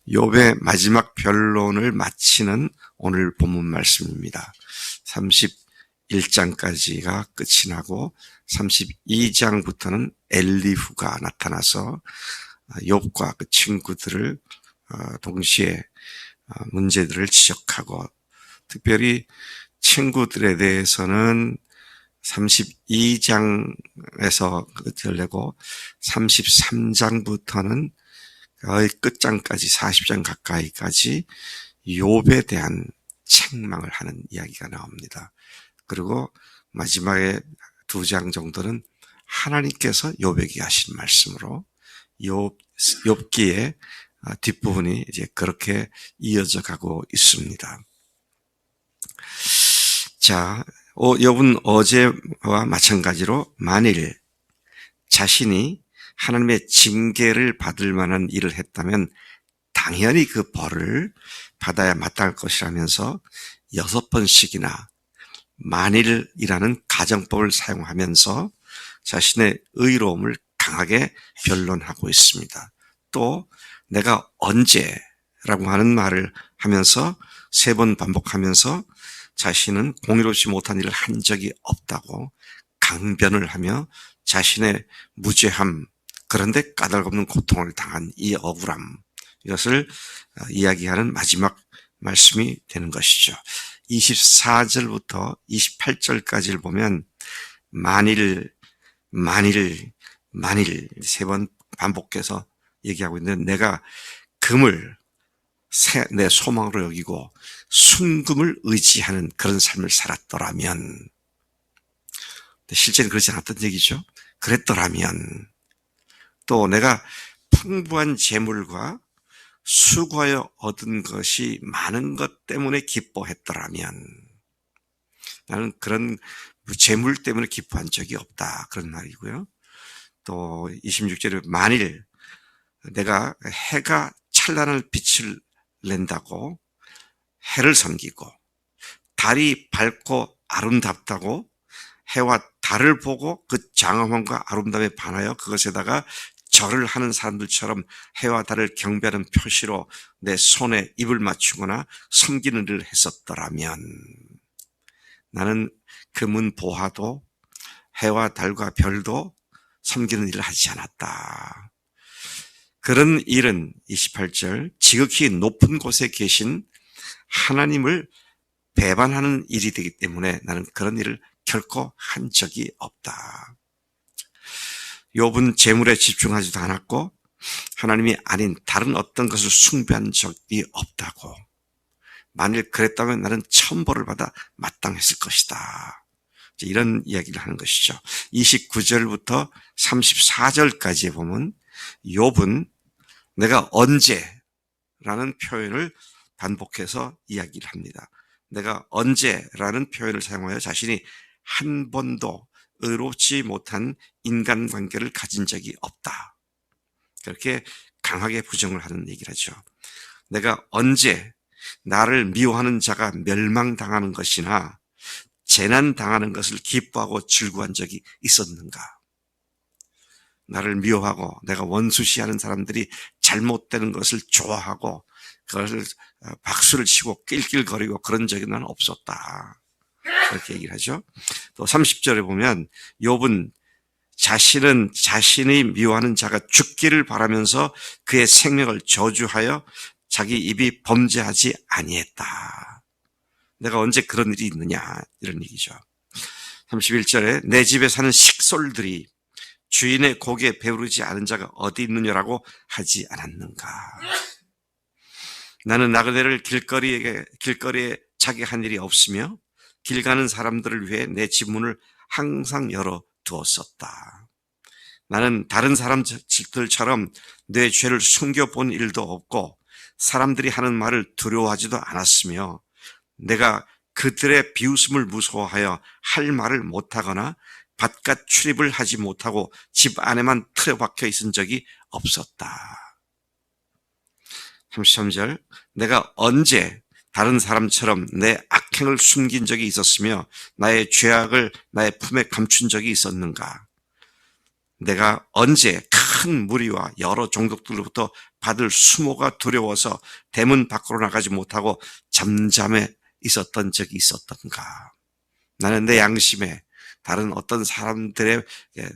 욥의 마지막 변론을 마치는 오늘 본문 말씀입니다. 31장까지가 끝이 나고 32장부터는 엘리후가 나타나서 욥과 그 친구들을 동시에 문제들을 지적하고, 특별히 친구들에 대해서는 32장에서 끝을 내고 33장부터는 거의 끝장까지 40장 가까이까지 욥에 대한 책망을 하는 이야기가 나옵니다. 그리고 마지막에 2장 정도는 하나님께서 욥에게 하신 말씀으로 욥기의 뒷부분이 이제 그렇게 이어져 가고 있습니다. 자, 욥은 어제와 마찬가지로 만일 자신이 하나님의 징계를 받을 만한 일을 했다면 당연히 그 벌을 받아야 마땅할 것이라면서 6번씩이나 만일이라는 가정법을 사용하면서 자신의 의로움을 강하게 변론하고 있습니다. 또 내가 언제라고 하는 말을 하면서 3번 반복하면서 자신은 공의롭지 못한 일을 한 적이 없다고 강변을 하며 자신의 무죄함, 그런데 까닭없는 고통을 당한 이 억울함, 이것을 이야기하는 마지막 말씀이 되는 것이죠. 24절부터 28절까지를 보면 만일 3번 반복해서 얘기하고 있는데, 내가 금을 내 소망으로 여기고 순금을 의지하는 그런 삶을 살았더라면, 실제는 그렇지 않았던 얘기죠. 그랬더라면, 또 내가 풍부한 재물과 수고하여 얻은 것이 많은 것 때문에 기뻐했더라면, 나는 그런 재물 때문에 기뻐한 적이 없다, 그런 말이고요. 또 26절에 만일 내가 해가 찬란한 빛을 낸다고 해를 섬기고 달이 밝고 아름답다고 해와 달을 보고 그 장엄함과 아름다움에 반하여 그것에다가 절을 하는 사람들처럼 해와 달을 경배하는 표시로 내 손에 입을 맞추거나 섬기는 일을 했었더라면, 나는 금은 보화도 해와 달과 별도 섬기는 일을 하지 않았다. 그런 일은 28절 지극히 높은 곳에 계신 하나님을 배반하는 일이 되기 때문에 나는 그런 일을 결코 한 적이 없다. 욥은 재물에 집중하지도 않았고 하나님이 아닌 다른 어떤 것을 숭배한 적이 없다고. 만일 그랬다면 나는 천벌을 받아 마땅했을 것이다. 이런 이야기를 하는 것이죠. 29절부터 34절까지 보면 욥은 내가 언제라는 표현을 반복해서 이야기를 합니다. 내가 언제라는 표현을 사용하여 자신이 한 번도 의롭지 못한 인간관계를 가진 적이 없다, 그렇게 강하게 부정을 하는 얘기를 하죠. 내가 언제 나를 미워하는 자가 멸망당하는 것이나 재난당하는 것을 기뻐하고 즐거워한 적이 있었는가? 나를 미워하고 내가 원수시하는 사람들이 잘못되는 것을 좋아하고 그것을 박수를 치고 낄낄거리고 그런 적이 난 없었다, 그렇게 얘기를 하죠. 또 30절에 보면 욥은 자신은 자신이 미워하는 자가 죽기를 바라면서 그의 생명을 저주하여 자기 입이 범죄하지 아니했다. 내가 언제 그런 일이 있느냐, 이런 얘기죠. 31절에 내 집에 사는 식솔들이 주인의 고기에 배부르지 않은 자가 어디 있느냐라고 하지 않았는가. 나는 나그네를 길거리에 자기 한 일이 없으며 길 가는 사람들을 위해 내 집 문을 항상 열어 두었었다. 나는 다른 사람들처럼 내 죄를 숨겨본 일도 없고 사람들이 하는 말을 두려워하지도 않았으며 내가 그들의 비웃음을 무서워하여 할 말을 못하거나 바깥 출입을 하지 못하고 집 안에만 틀어박혀 있은 적이 없었다. 33절 내가 언제 다른 사람처럼 내 악행을 숨긴 적이 있었으며 나의 죄악을 나의 품에 감춘 적이 있었는가? 내가 언제 큰 무리와 여러 종족들로부터 받을 수모가 두려워서 대문 밖으로 나가지 못하고 잠잠해 있었던 적이 있었던가. 나는 내 양심에 다른 어떤 사람들의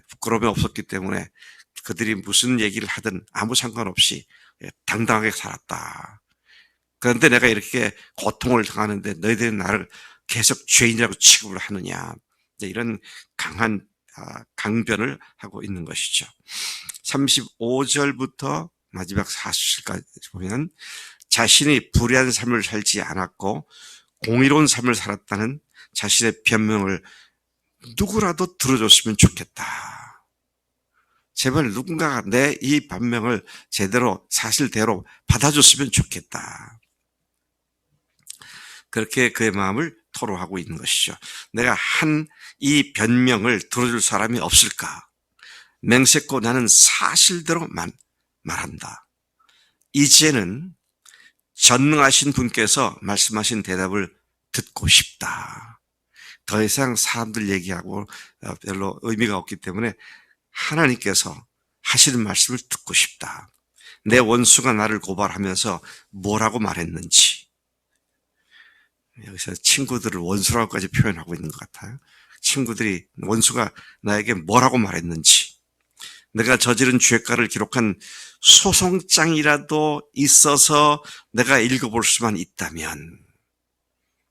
부끄러움이 없었기 때문에 그들이 무슨 얘기를 하든 아무 상관없이 당당하게 살았다. 그런데 내가 이렇게 고통을 당하는데 너희들이 나를 계속 죄인이라고 취급을 하느냐. 이런 강한 강변을 하고 있는 것이죠. 35절부터 마지막 40절까지 보면 자신이 불의한 삶을 살지 않았고 공의로운 삶을 살았다는 자신의 변명을 누구라도 들어줬으면 좋겠다. 제발 누군가가 내 이 변명을 제대로 사실대로 받아줬으면 좋겠다. 그렇게 그의 마음을 토로하고 있는 것이죠. 내가 한 이 변명을 들어줄 사람이 없을까? 맹세코 나는 사실대로만 말한다. 이제는 전능하신 분께서 말씀하신 대답을 듣고 싶다. 더 이상 사람들 얘기하고 별로 의미가 없기 때문에 하나님께서 하시는 말씀을 듣고 싶다. 내 원수가 나를 고발하면서 뭐라고 말했는지. 여기서 친구들을 원수라고까지 표현하고 있는 것 같아요. 친구들이 원수가 나에게 뭐라고 말했는지, 내가 저지른 죄가를 기록한 소송장이라도 있어서 내가 읽어볼 수만 있다면,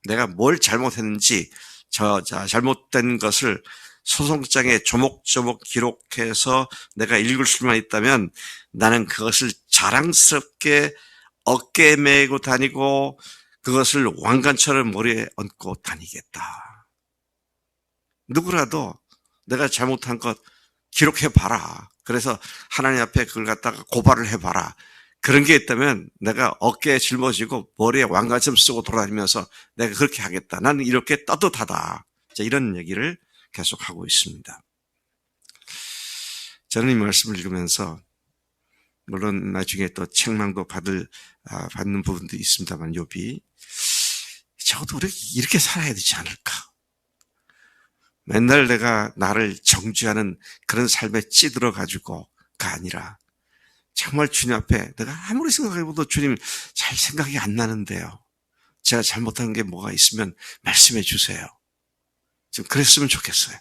내가 뭘 잘못했는지 잘못된 것을 소송장에 조목조목 기록해서 내가 읽을 수만 있다면 나는 그것을 자랑스럽게 어깨에 메고 다니고 그것을 왕관처럼 머리에 얹고 다니겠다. 누구라도 내가 잘못한 것 기록해봐라. 그래서 하나님 앞에 그걸 갖다가 고발을 해봐라. 그런 게 있다면 내가 어깨에 짊어지고 머리에 왕관처럼 쓰고 돌아다니면서 내가 그렇게 하겠다. 나는 이렇게 떳떳하다. 이런 얘기를 계속하고 있습니다. 저는 이 말씀을 읽으면서 물론 나중에 또 책망도 받는 부분도 있습니다만 욥이 적어도 우리 이렇게 살아야 되지 않을까. 맨날 내가 나를 정죄하는 그런 삶에 찌들어가지고가 아니라 정말 주님 앞에 내가 아무리 생각해봐도 주님 잘 생각이 안 나는데요. 제가 잘못한 게 뭐가 있으면 말씀해 주세요. 좀 그랬으면 좋겠어요.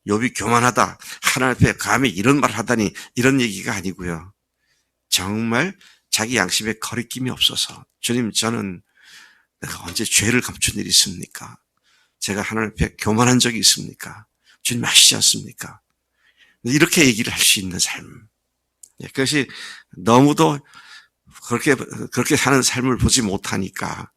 욥이 교만하다. 하나님 앞에 감히 이런 말을 하다니 이런 얘기가 아니고요. 정말 자기 양심에 거리낌이 없어서 주님 저는 내가 언제 죄를 감춘 일이 있습니까? 제가 하나님 앞에 교만한 적이 있습니까? 주님 아시지 않습니까? 이렇게 얘기를 할 수 있는 삶. 그것이 너무도 그렇게 사는 삶을 보지 못하니까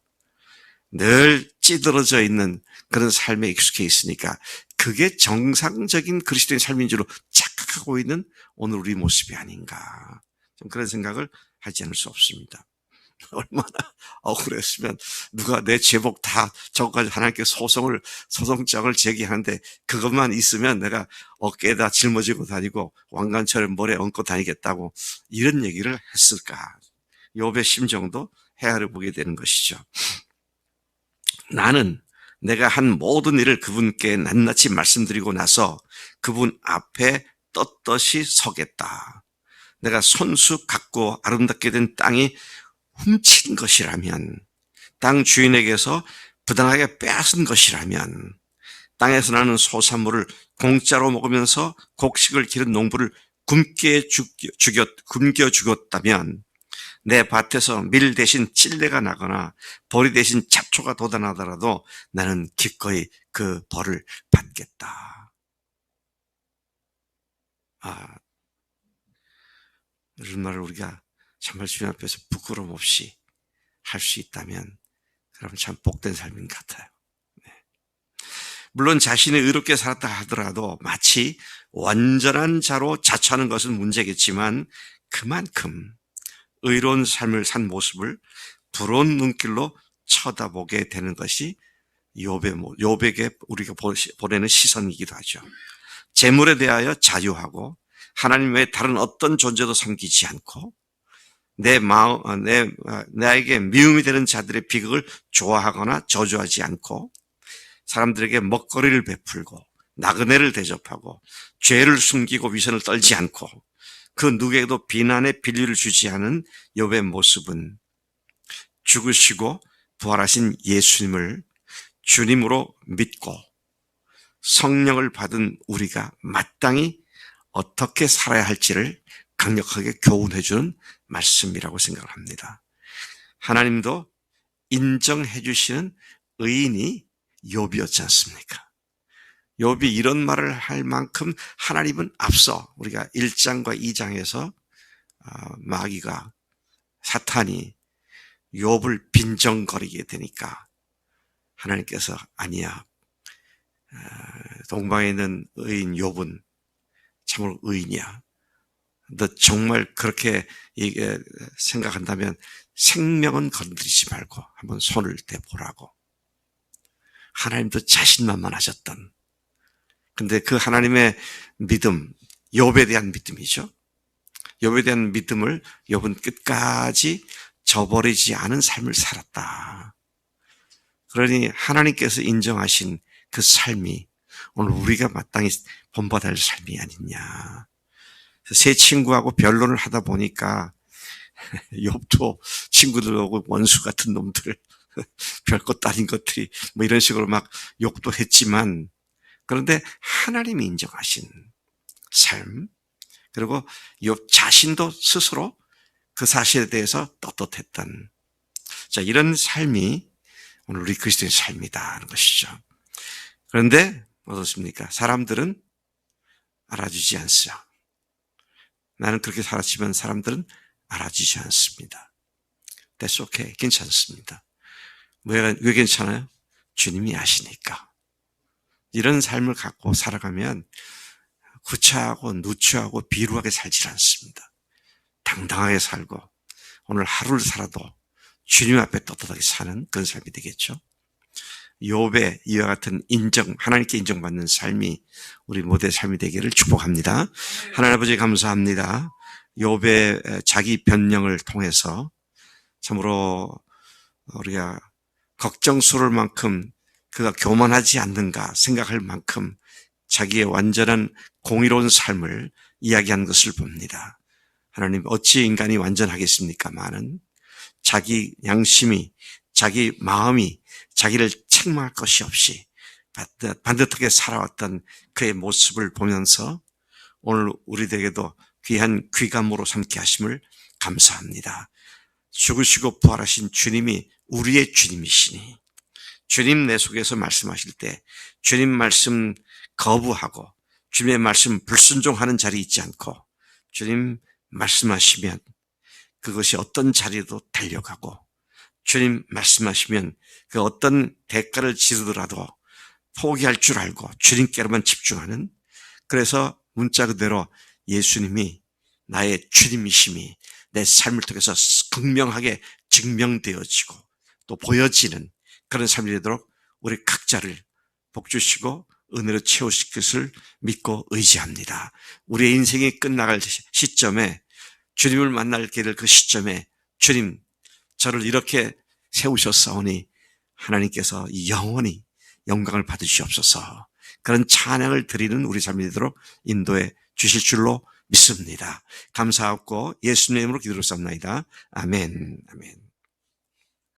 늘 찌들어져 있는 그런 삶에 익숙해 있으니까 그게 정상적인 그리스도인 삶인 줄로 착각하고 있는 오늘 우리 모습이 아닌가. 좀 그런 생각을 하지 않을 수 없습니다. 얼마나 억울했으면 누가 내 제복 다 저거까지 하나님께 소송장을 제기하는데 그것만 있으면 내가 어깨에다 짊어지고 다니고 왕관처럼 머리에 얹고 다니겠다고 이런 얘기를 했을까. 욥의 심정도 헤아려 보게 되는 것이죠. 나는 내가 한 모든 일을 그분께 낱낱이 말씀드리고 나서 그분 앞에 떳떳이 서겠다. 내가 손수 갖고 아름답게 된 땅이 훔친 것이라면, 땅 주인에게서 부당하게 빼앗은 것이라면, 땅에서 나는 소산물을 공짜로 먹으면서 곡식을 기른 농부를 굶겨 죽였다면, 내 밭에서 밀 대신 찔레가 나거나 보리 대신 잡초가 돋아나더라도 나는 기꺼이 그 벌을 받겠다. 이런 말을 우리가 정말 주님 앞에서 부끄러움 없이 할 수 있다면 그러면 참 복된 삶인 것 같아요. 물론 자신이 의롭게 살았다 하더라도 마치 완전한 자로 자처하는 것은 문제겠지만 그만큼 의로운 삶을 산 모습을 부러운 눈길로 쳐다보게 되는 것이 욥에게 우리가 보내는 시선이기도 하죠. 재물에 대하여 자유하고 하나님 외에 다른 어떤 존재도 섬기지 않고 나에게 미움이 되는 자들의 비극을 좋아하거나 저주하지 않고 사람들에게 먹거리를 베풀고 나그네를 대접하고 죄를 숨기고 위선을 떨지 않고 그 누구에게도 비난의 빌미를 주지 않은 욥의 모습은 죽으시고 부활하신 예수님을 주님으로 믿고 성령을 받은 우리가 마땅히 어떻게 살아야 할지를 강력하게 교훈해 주는 말씀이라고 생각을 합니다. 하나님도 인정해 주시는 의인이 욥이었지 않습니까? 욥이 이런 말을 할 만큼 하나님은 앞서 우리가 1장과 2장에서 마귀가 사탄이 욥을 빈정거리게 되니까 하나님께서 아니야, 동방에 있는 의인 욥은 참으로 의인이야. 너 정말 그렇게 생각한다면 생명은 건드리지 말고 한번 손을 대보라고. 하나님도 자신만만하셨던, 근데 그 하나님의 믿음, 욥에 대한 믿음이죠. 욥에 대한 믿음을 욥은 끝까지 저버리지 않은 삶을 살았다. 그러니 하나님께서 인정하신 그 삶이 오늘 우리가 마땅히 본받아야 할 삶이 아니냐. 세 친구하고 변론을 하다 보니까 욥도 친구들하고 원수 같은 놈들, 별것도 아닌 것들이 뭐 이런 식으로 막 욕도 했지만, 그런데 하나님이 인정하신 삶, 그리고 욥 자신도 스스로 그 사실에 대해서 떳떳했던, 자, 이런 삶이 오늘 우리 그리스도인의 삶이다는 것이죠. 그런데 어떻습니까? 사람들은 알아주지 않죠. 나는 그렇게 살았지만 사람들은 알아주지 않습니다. That's okay. 괜찮습니다. 왜 괜찮아요? 주님이 아시니까. 이런 삶을 갖고 살아가면 구차하고 누추하고 비루하게 살지 않습니다. 당당하게 살고 오늘 하루를 살아도 주님 앞에 떳떳하게 사는 그런 삶이 되겠죠. 욥의 이와 같은 하나님께 인정받는 삶이 우리 모두의 삶이 되기를 축복합니다. 하나님 아버지 감사합니다. 욥의 자기 변명을 통해서 참으로 우리가 걱정스러울 만큼 그가 교만하지 않는가 생각할 만큼 자기의 완전한 공의로운 삶을 이야기한 것을 봅니다. 하나님, 어찌 인간이 완전하겠습니까마는 자기 양심이, 자기 마음이 자기를 책망할 것이 없이 반듯하게 살아왔던 그의 모습을 보면서 오늘 우리에게도 귀한 귀감으로 삼게 하심을 감사합니다. 죽으시고 부활하신 주님이 우리의 주님이시니 주님 내 속에서 말씀하실 때 주님 말씀 거부하고 주님의 말씀 불순종하는 자리 있지 않고 주님 말씀하시면 그것이 어떤 자리에도 달려가고 주님 말씀하시면 그 어떤 대가를 치르더라도 포기할 줄 알고 주님께로만 집중하는, 그래서 문자 그대로 예수님이 나의 주님이심이 내 삶을 통해서 극명하게 증명되어지고 또 보여지는 그런 삶이 되도록 우리 각자를 복 주시고 은혜로 채우실 것을 믿고 의지합니다. 우리의 인생이 끝나갈 시점에 주님을 만날 길을 그 시점에 주님 저를 이렇게 세우셨사오니 하나님께서 영원히 영광을 받으시옵소서, 그런 찬양을 드리는 우리 삶이 되도록 인도해 주실 줄로 믿습니다. 감사하고 예수님의 이름으로 기도를 쌉나이다. 아멘. 아멘.